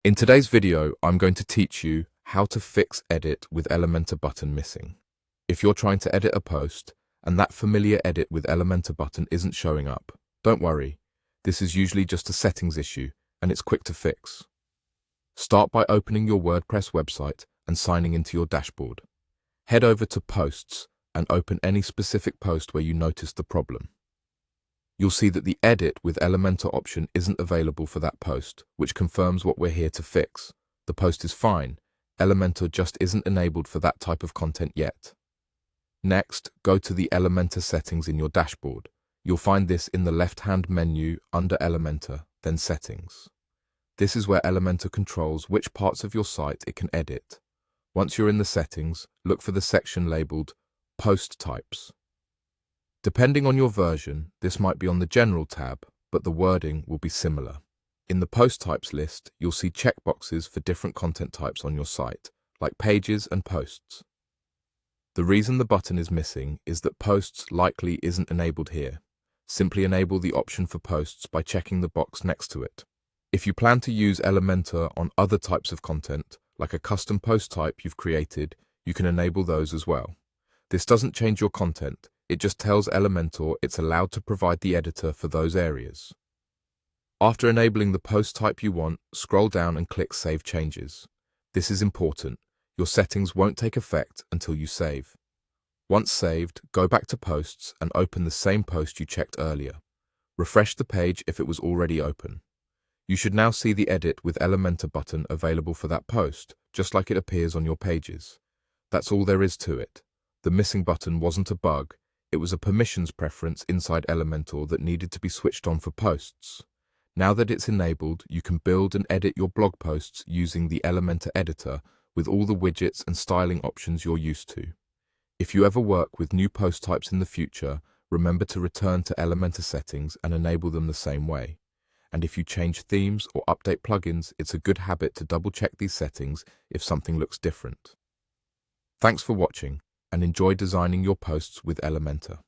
In today's video, I'm going to teach you how to fix edit with Elementor button missing. If you're trying to edit a post and that familiar edit with Elementor button isn't showing up, don't worry. This is usually just a settings issue and it's quick to fix. Start by opening your WordPress website and signing into your dashboard. Head over to Posts and open any specific post where you notice the problem. You'll see that the Edit with Elementor option isn't available for that post, which confirms what we're here to fix. The post is fine. Elementor just isn't enabled for that type of content yet. Next, go to the Elementor settings in your dashboard. You'll find this in the left-hand menu under Elementor, then Settings. This is where Elementor controls which parts of your site it can edit. Once you're in the settings, look for the section labeled Post Types. Depending on your version, this might be on the General tab, but the wording will be similar. In the Post Types list, you'll see checkboxes for different content types on your site, like pages and posts. The reason the button is missing is that Posts likely isn't enabled here. Simply enable the option for Posts by checking the box next to it. If you plan to use Elementor on other types of content, like a custom post type you've created, you can enable those as well. This doesn't change your content. It just tells Elementor it's allowed to provide the editor for those areas. After enabling the post type you want, scroll down and click Save Changes. This is important. Your settings won't take effect until you save. Once saved, go back to Posts and open the same post you checked earlier. Refresh the page if it was already open. You should now see the Edit with Elementor button available for that post, just like it appears on your pages. That's all there is to it. The missing button wasn't a bug. It was a permissions preference inside Elementor that needed to be switched on for posts. Now that it's enabled, you can build and edit your blog posts using the Elementor editor with all the widgets and styling options you're used to. If you ever work with new post types in the future, remember to return to Elementor settings and enable them the same way. And if you change themes or update plugins, it's a good habit to double-check these settings if something looks different. Thanks for watching, and enjoy designing your posts with Elementor.